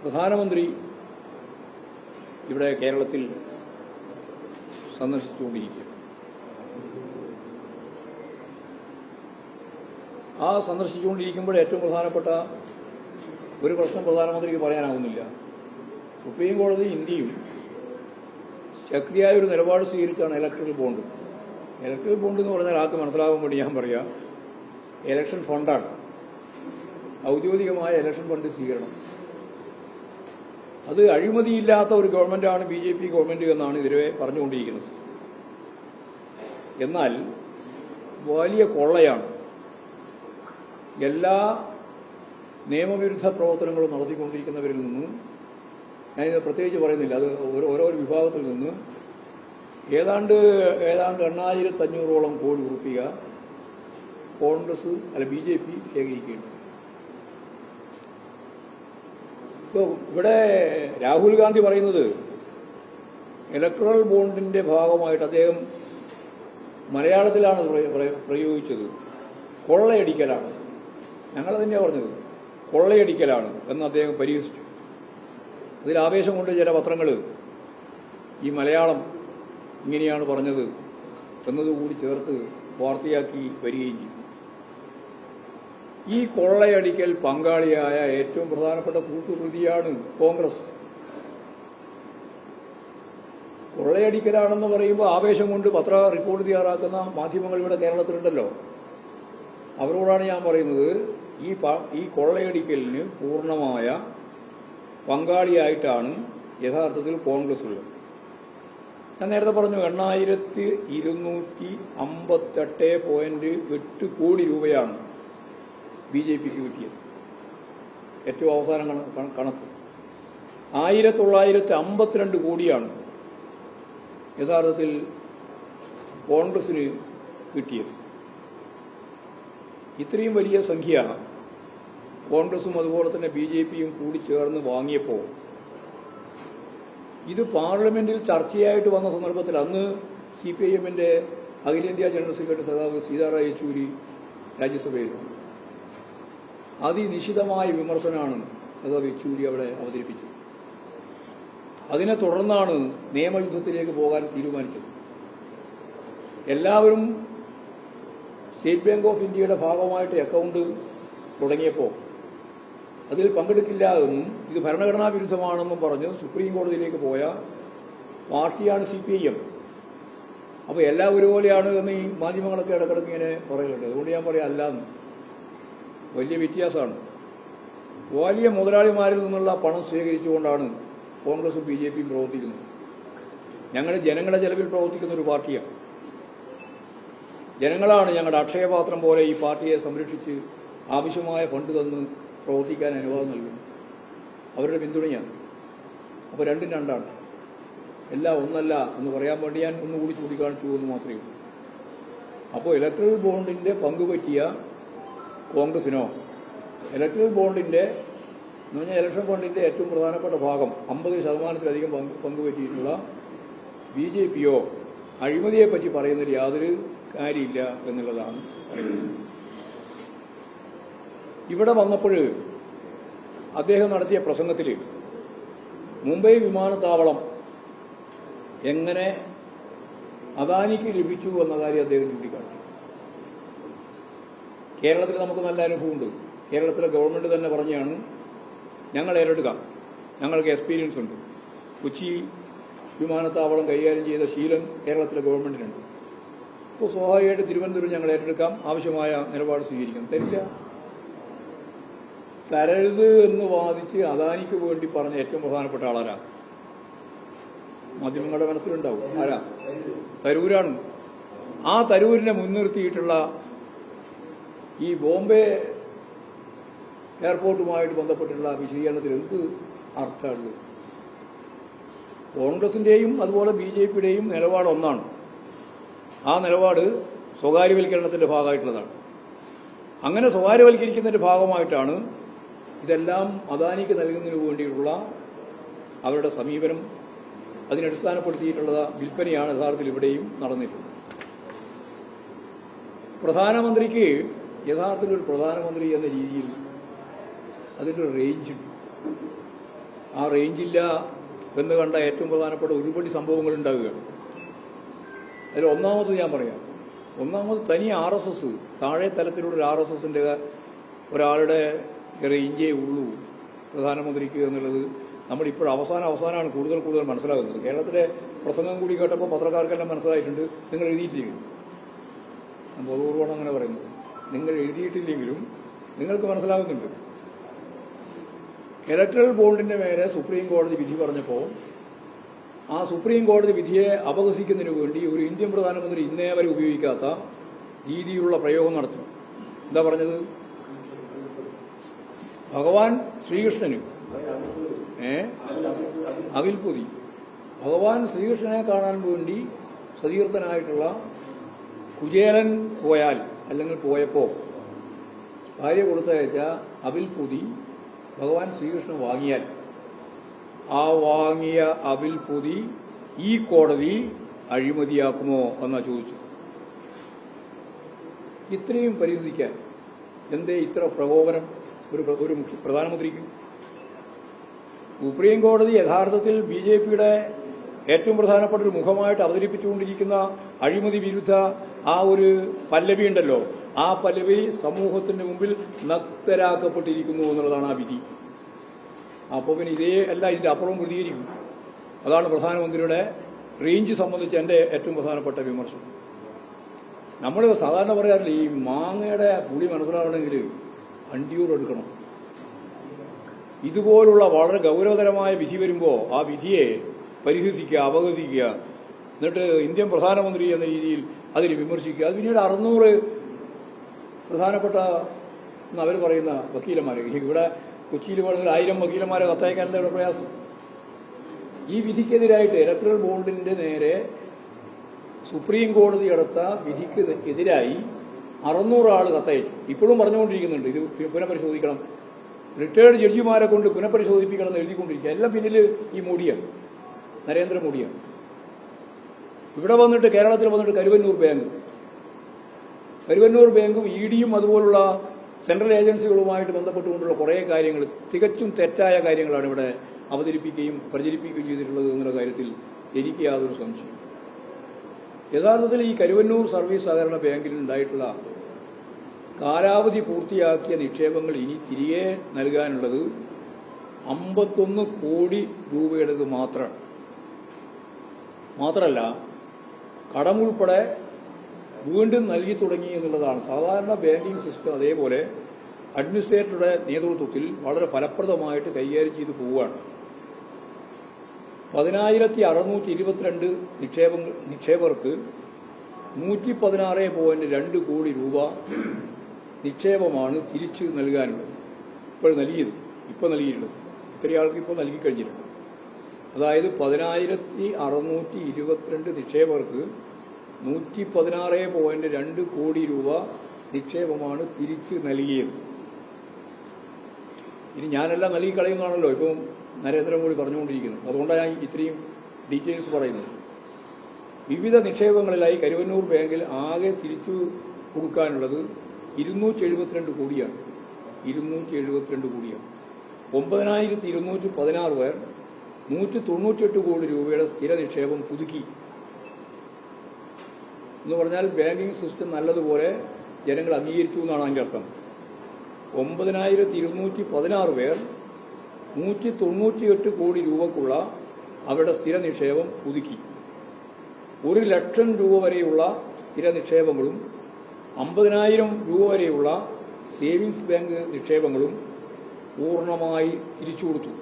പ്രധാനമന്ത്രി ഇവിടെ കേരളത്തിൽ സന്ദർശിച്ചുകൊണ്ടിരിക്കുക. ആ സന്ദർശിച്ചുകൊണ്ടിരിക്കുമ്പോൾ ഏറ്റവും പ്രധാനപ്പെട്ട ഒരു പ്രശ്നം പ്രധാനമന്ത്രിക്ക് പറയാനാവുന്നില്ല. സുപ്രീം കോടതി ഇന്ത്യയും ശക്തിയായ ഒരു നിലപാട് സ്വീകരിച്ചാണ് ഇലക്ട്രൽ ബോണ്ട്. ഇലക്ട്രൽ ബോണ്ട് എന്ന് പറഞ്ഞാൽ ആർക്ക് മനസ്സിലാകാൻ വേണ്ടി ഞാൻ പറയാം, ഇലക്ഷൻ ഫണ്ടാണ്. ഔദ്യോഗികമായ ഇലക്ഷൻ ഫണ്ട് സ്വീകരണം. അത് അഴിമതിയില്ലാത്ത ഒരു ഗവൺമെന്റാണ് BJP ഗവൺമെന്റ് എന്നാണ് ഇതിരെ പറഞ്ഞുകൊണ്ടിരിക്കുന്നത്. എന്നാൽ വലിയ കൊള്ളയാണ്. എല്ലാ നിയമവിരുദ്ധ പ്രവർത്തനങ്ങളും നടത്തിക്കൊണ്ടിരിക്കുന്നവരിൽ നിന്നും, ഞാനിത് പ്രത്യേകിച്ച് പറയുന്നില്ല, അത് ഓരോ വിഭാഗത്തിൽ നിന്ന് ഏതാണ്ട് 8,500 കോടി രൂപ കോൺഗ്രസ് BJP ശേഖരിക്കുകയുണ്ട്. ഇപ്പോൾ ഇവിടെ രാഹുൽ ഗാന്ധി പറയുന്നത് ഇലക്ട്രൽ ബോണ്ടിന്റെ ഭാഗമായിട്ട് അദ്ദേഹം മലയാളത്തിലാണ് പ്രയോഗിച്ചത്, കൊള്ളയടിക്കലാണ്. ഞങ്ങളതന്നെയാണ് പറഞ്ഞത്, കൊള്ളയടിക്കലാണ് എന്ന് അദ്ദേഹം പരിഹസിച്ചു. അതിൽ ആവേശം കൊണ്ട് ചില പത്രങ്ങൾ ഈ മലയാളം ഇങ്ങനെയാണ് പറഞ്ഞത് എന്നതുകൂടി ചേർത്ത് വാർത്തയാക്കി വരികയും ചെയ്തു. ഈ കൊള്ളയടിക്കൽ പങ്കാളിയായ ഏറ്റവും പ്രധാനപ്പെട്ട കൂട്ടുപ്രതിയാണ് കോൺഗ്രസ്. കൊള്ളയടിക്കലാണെന്ന് പറയുമ്പോൾ ആവേശം കൊണ്ട് പത്ര റിപ്പോർട്ട് തയ്യാറാക്കുന്ന മാധ്യമങ്ങൾ ഇവിടെ കേരളത്തിലുണ്ടല്ലോ. അവരോടാണ് ഞാൻ പറയുന്നത്, ഈ കൊള്ളയടിക്കലിന് പൂർണ്ണമായ പങ്കാളിയായിട്ടാണ് യഥാർത്ഥത്തിൽ കോൺഗ്രസ് ഉള്ളത്. ഞാൻ നേരത്തെ പറഞ്ഞു 8,258.8 കോടി രൂപയാണ് BJPക്ക് കിട്ടിയത്. ഏറ്റവും അവസാനം കണക്ക് 1,952 കോടിയാണ് യഥാർത്ഥത്തിൽ കോൺഗ്രസിന് കിട്ടിയത്. ഇത്രയും വലിയ സംഖ്യ കോൺഗ്രസും അതുപോലെ തന്നെ BJPയും കൂടി ചേർന്ന് വാങ്ങിയപ്പോൾ ഇത് പാർലമെന്റിൽ ചർച്ചയായിട്ട് വന്ന സന്ദർഭത്തിൽ അന്ന് CPIMന്റെ അഖിലേന്ത്യാ ജനറൽ സെക്രട്ടറി സഖാവ് സീതാറാം യെച്ചൂരി രാജ്യസഭയിലുണ്ട്. അതിനിശിതമായ വിമർശനമാണ് സഖാവ് യെച്ചൂരി അവിടെ അവതരിപ്പിച്ചത്. അതിനെ തുടർന്നാണ് നിയമയുദ്ധത്തിലേക്ക് പോകാൻ തീരുമാനിച്ചത്. എല്ലാവരും സ്റ്റേറ്റ് ബാങ്ക് ഓഫ് ഇന്ത്യയുടെ ഭാഗമായിട്ട് അക്കൗണ്ട് തുടങ്ങിയപ്പോൾ അതിൽ പങ്കെടുക്കില്ല എന്നും ഇത് ഭരണഘടനാ വിരുദ്ധമാണെന്നും പറഞ്ഞ് സുപ്രീം കോടതിയിലേക്ക് പോയ പാർട്ടിയാണ് CPIM. അപ്പോൾ എല്ലാം ഒരുപോലെയാണ് എന്ന് ഈ മാധ്യമങ്ങളൊക്കെ ഇടക്കിടക്ക് ഇങ്ങനെ പറയുന്നുണ്ട്. അതുകൊണ്ട് ഞാൻ പറയാം, അല്ലാന്ന് വലിയ വ്യത്യാസമാണ്. വലിയ മുതലാളിമാരിൽ നിന്നുള്ള പണം സ്വീകരിച്ചുകൊണ്ടാണ് കോൺഗ്രസും BJPയും പ്രവർത്തിക്കുന്നത്. ഞങ്ങൾ ജനങ്ങളുടെ ചെലവിൽ പ്രവർത്തിക്കുന്ന ഒരു പാർട്ടിയാണ്. ജനങ്ങളാണ് ഞങ്ങളുടെ അക്ഷയപാത്രം പോലെ ഈ പാർട്ടിയെ സംരക്ഷിച്ച് ആവശ്യമായ ഫണ്ട് തന്ന് പ്രവർത്തിക്കാൻ അനുവാദം നൽകുന്നു. അവരുടെ പിന്തുണയാണ്. അപ്പോൾ രണ്ടും രണ്ടാണ്. എല്ലാം ഒന്നല്ല എന്ന് പറയാൻ വേണ്ടി ഞാൻ ഒന്നുകൂടി ചൂണ്ടിക്കാണിച്ചു എന്ന് മാത്രമേ ഉള്ളൂ. അപ്പോൾ ഇലക്ട്രൽ ബോണ്ടിന്റെ പങ്കുപറ്റിയ കോൺഗ്രസിനോ, ഇലക്ട്രൽ ബോണ്ടിന്റെ എന്ന് പറഞ്ഞാൽ ഇലക്ഷൻ ഫണ്ടിന്റെ ഏറ്റവും പ്രധാനപ്പെട്ട ഭാഗം 50% പങ്കുപറ്റിയിട്ടുള്ള BJPയോ അഴിമതിയെപ്പറ്റി പറയുന്നതിൽ യാതൊരു കാര്യമില്ല എന്നുള്ളതാണ് പറയുന്നത്. ഇവിടെ വന്നപ്പോൾ അദ്ദേഹം നടത്തിയ പ്രസംഗത്തിൽ മുംബൈ വിമാനത്താവളം എങ്ങനെ അദാനിക്ക് ലഭിച്ചു എന്ന കാര്യം അദ്ദേഹം ചൂണ്ടിക്കാണിച്ചു. കേരളത്തിൽ നമുക്ക് നല്ല അനുഭവമുണ്ട്. കേരളത്തിലെ ഗവൺമെന്റ് തന്നെ പറഞ്ഞാണ്, ഞങ്ങൾ ഏറ്റെടുക്കാം, ഞങ്ങൾക്ക് എക്സ്പീരിയൻസ് ഉണ്ട്. കൊച്ചി വിമാനത്താവളം കൈകാര്യം ചെയ്ത ശീലം കേരളത്തിലെ ഗവൺമെന്റിനുണ്ട്. അപ്പോൾ സ്വാഭാവികമായിട്ട് തിരുവനന്തപുരം ഞങ്ങൾ ഏറ്റെടുക്കാം, ആവശ്യമായ നിലപാട് സ്വീകരിക്കാം. തരില്ല. തരരുത് എന്ന് വാദിച്ച് അദാനിക്ക് വേണ്ടി പറഞ്ഞ ഏറ്റവും പ്രധാനപ്പെട്ട ആളാരാ? മാധ്യമങ്ങളുടെ മനസ്സിലുണ്ടാവും. ആരാ? തരൂരാണ്. ആ തരൂരിനെ മുൻനിർത്തിയിട്ടുള്ള ഈ ബോംബെ എയർപോർട്ടുമായിട്ട് ബന്ധപ്പെട്ടുള്ള വിശദീകരണത്തിൽ എന്ത് അർത്ഥമുള്ളത്? കോൺഗ്രസിന്റെയും അതുപോലെ BJPയുടെയും നിലപാട് ഒന്നാണ്. ആ നിലപാട് സ്വകാര്യവൽക്കരണത്തിന്റെ ഭാഗമായിട്ടുള്ളതാണ്. അങ്ങനെ സ്വകാര്യവൽക്കരിക്കുന്നതിന്റെ ഭാഗമായിട്ടാണ് ഇതെല്ലാം അദാനിക്ക് നൽകുന്നതിന് വേണ്ടിയിട്ടുള്ള അവരുടെ സമീപനം. അതിനടിസ്ഥാനപ്പെടുത്തിയിട്ടുള്ള വിൽപ്പനയാണ് യഥാർത്ഥത്തിൽ ഇവിടെയും നടന്നിട്ടുള്ളത്. പ്രധാനമന്ത്രിക്ക് യഥാർത്ഥത്തിൽ ഒരു പ്രധാനമന്ത്രി എന്ന രീതിയിൽ അതിൻ്റെ ഒരു റേഞ്ച്. ആ റേഞ്ചില്ല എന്ന് കണ്ട ഏറ്റവും പ്രധാനപ്പെട്ട ഒരുപടി സംഭവങ്ങൾ ഉണ്ടാവുകയാണ്. അതിൽ ഒന്നാമത് ഞാൻ പറയാം, ഒന്നാമത് തനി RSS താഴെ തലത്തിലുള്ള ഒരു RSSന്റെ ഒരാളുടെ റേഞ്ചേ ഉള്ളൂ പ്രധാനമന്ത്രിക്ക് എന്നുള്ളത് നമ്മളിപ്പോൾ അവസാനമാണ് കൂടുതൽ മനസ്സിലാകുന്നത്. കേരളത്തിലെ പ്രസംഗം കൂടി കേട്ടപ്പോൾ പത്രക്കാർക്കെല്ലാം മനസ്സിലായിട്ടുണ്ട്. നിങ്ങൾ എഴുതിയിട്ടില്ലെങ്കിലും, ഞാൻ ബോധപൂർവ്വമാണ് അങ്ങനെ പറയുന്നത്, നിങ്ങൾ എഴുതിയിട്ടില്ലെങ്കിലും നിങ്ങൾക്ക് മനസ്സിലാകുന്നുണ്ട്. ഇലക്ട്രൽ ബോണ്ടിന്റെ മേലെ സുപ്രീം കോടതി വിധി പറഞ്ഞപ്പോൾ ആ സുപ്രീം കോടതി വിധിയെ അപഹസിക്കുന്നതിന് വേണ്ടി ഒരു ഇന്ത്യൻ പ്രധാനമന്ത്രി ഇന്നേ വരെ ഉപയോഗിക്കാത്ത രീതിയിലുള്ള പ്രയോഗം നടത്തി. എന്താ പറഞ്ഞത്? ഭഗവാൻ ശ്രീകൃഷ്ണന് അവിൽപൊതി, ഭഗവാൻ ശ്രീകൃഷ്ണനെ കാണാൻ വേണ്ടി സതീർത്ഥനായിട്ടുള്ള കുചേലൻ പോയാൽ അല്ലെങ്കിൽ പോയപ്പോ ഭാര്യ കൊടുത്തയച്ച അവിൽപൊതി ഭഗവാൻ ശ്രീകൃഷ്ണൻ വാങ്ങിയാൽ ആ വാങ്ങിയ അവിൽപൊതി ഈ കോടതി അഴിമതിയാക്കുമോ എന്നാ ചോദിച്ചു. ഇത്രയും പരിഹസിക്കാൻ എന്തേ ഇത്ര പ്രകോപനം ഒരു പ്രധാനമന്ത്രിക്ക്? സുപ്രീം കോടതി യഥാർത്ഥത്തിൽ BJPയുടെ ഏറ്റവും പ്രധാനപ്പെട്ട ഒരു മുഖമായിട്ട് അവതരിപ്പിച്ചുകൊണ്ടിരിക്കുന്ന അഴിമതി വിരുദ്ധ ആ ഒരു പല്ലവി ഉണ്ടല്ലോ, ആ പല്ലവി സമൂഹത്തിന്റെ മുമ്പിൽ നഗ്നരാക്കപ്പെട്ടിരിക്കുന്നു എന്നുള്ളതാണ് ആ വിധി. അപ്പോൾ പിന്നെ ഇതേ അല്ല, ഇതിന്റെ അപ്പുറവും പ്രതികരിക്കും. അതാണ് പ്രധാനമന്ത്രിയുടെ റേഞ്ച് സംബന്ധിച്ച് എന്റെ ഏറ്റവും പ്രധാനപ്പെട്ട വിമർശനം. നമ്മൾ സാധാരണ പറയാറില്ല, ഈ മാങ്ങയുടെ പുളി മനസ്സിലാവണമെങ്കിൽ അണ്ടിയൂർ എടുക്കണം. ഇതുപോലുള്ള വളരെ ഗൗരവതരമായ വിധി വരുമ്പോൾ ആ വിധിയെ പരിഹസിക്കുക, അപഹസിക്കുക, എന്നിട്ട് ഇന്ത്യൻ പ്രധാനമന്ത്രി എന്ന രീതിയിൽ അതിനെ വിമർശിക്കുക. അത് പിന്നീട് 600 പ്രധാനപ്പെട്ട അവർ പറയുന്ന വക്കീലന്മാരെ, ഇവിടെ കൊച്ചിയിൽ വേണമെങ്കിൽ 1000 വക്കീലന്മാരെ കത്തയക്കാൻ എന്താ പ്രയാസം? ഈ വിധിക്കെതിരായിട്ട് ഇലക്ട്രൽ ബോണ്ടിന്റെ നേരെ സുപ്രീം കോടതി എടുത്ത വിധിക്ക് എതിരായി 600 ആൾ കത്തയച്ചു. ഇപ്പോഴും പറഞ്ഞുകൊണ്ടിരിക്കുന്നുണ്ട്, ഇത് പുനഃപരിശോധിക്കണം, റിട്ടയർഡ് ജഡ്ജിമാരെ കൊണ്ട് പുനഃപരിശോധിപ്പിക്കണം എന്ന് എഴുതിക്കൊണ്ടിരിക്കുക. എല്ലാം പിന്നിൽ ഈ മോഡിയാണ്, നരേന്ദ്രമോദിയാണ്. ഇവിടെ വന്നിട്ട് കേരളത്തിൽ വന്നിട്ട് കരുവന്നൂർ ബാങ്കും EDയും അതുപോലുള്ള സെൻട്രൽ ഏജൻസികളുമായിട്ട് ബന്ധപ്പെട്ടുകൊണ്ടുള്ള കുറേ കാര്യങ്ങൾ, തികച്ചും തെറ്റായ കാര്യങ്ങളാണ് ഇവിടെ അവതരിപ്പിക്കുകയും പ്രചരിപ്പിക്കുകയും ചെയ്തിട്ടുള്ളത് എന്നുള്ള കാര്യത്തിൽ എനിക്ക് യാതൊരു സംശയമില്ല. യഥാർത്ഥത്തിൽ ഈ കരുവന്നൂർ സർവീസ് സഹകരണ ബാങ്കിൽ ഉണ്ടായിട്ടുള്ള കാലാവധി പൂർത്തിയാക്കിയ നിക്ഷേപങ്ങൾ ഇനി തിരികെ നൽകാനുള്ളത് 51 കോടി രൂപയുടേത് മാത്രമല്ല കടമുൾപ്പെടെ വീണ്ടും നൽകി തുടങ്ങി എന്നുള്ളതാണ്. സാധാരണ ബാങ്കിംഗ് സിസ്റ്റം അതേപോലെ അഡ്മിനിസ്ട്രേറ്ററുടെ നേതൃത്വത്തിൽ വളരെ ഫലപ്രദമായിട്ട് കൈകാര്യം ചെയ്തു പോവുകയാണ്. 10,622 നിക്ഷേപകർക്ക് 116.2 കോടി രൂപ നിക്ഷേപമാണ് തിരിച്ചു നൽകാനുള്ളത്. ഇപ്പോൾ നൽകിയിട്ടുള്ളത് ഇത്രയാൾക്ക് ഇപ്പോൾ നൽകിക്കഴിഞ്ഞിട്ടുണ്ട്. അതായത് 10,622 നിക്ഷേപകർക്ക് 116.2 കോടി രൂപ നിക്ഷേപമാണ് തിരിച്ചു നൽകിയത്. ഇനി ഞാനെല്ലാം നൽകിക്കളയുന്നതാണല്ലോ ഇപ്പം നരേന്ദ്രമോദി പറഞ്ഞുകൊണ്ടിരിക്കുന്നത്. അതുകൊണ്ടാണ് ഞാൻ ഇത്രയും ഡീറ്റെയിൽസ് പറയുന്നത്. വിവിധ നിക്ഷേപങ്ങളിലായി കരുവന്നൂർ ബാങ്കിൽ ആകെ തിരിച്ചു കൊടുക്കാനുള്ളത് 272 കോടിയാണ്. 9,216 പേർ 198 കോടി രൂപയുടെ സ്ഥിര നിക്ഷേപം പുതുക്കി എന്ന് പറഞ്ഞാൽ ബാങ്കിംഗ് സിസ്റ്റം നല്ലതുപോലെ ജനങ്ങൾ അംഗീകരിച്ചു എന്നാണ് അതിന്റെ അർത്ഥം. 9,216 പേർ 198 കോടി രൂപക്കുള്ള അവരുടെ സ്ഥിര നിക്ഷേപം പുതുക്കി. 1 ലക്ഷം രൂപ വരെയുള്ള സ്ഥിര നിക്ഷേപങ്ങളും 50,000 രൂപ വരെയുള്ള സേവിങ്സ് ബാങ്ക് നിക്ഷേപങ്ങളും പൂർണ്ണമായി തിരിച്ചു കൊടുത്തു.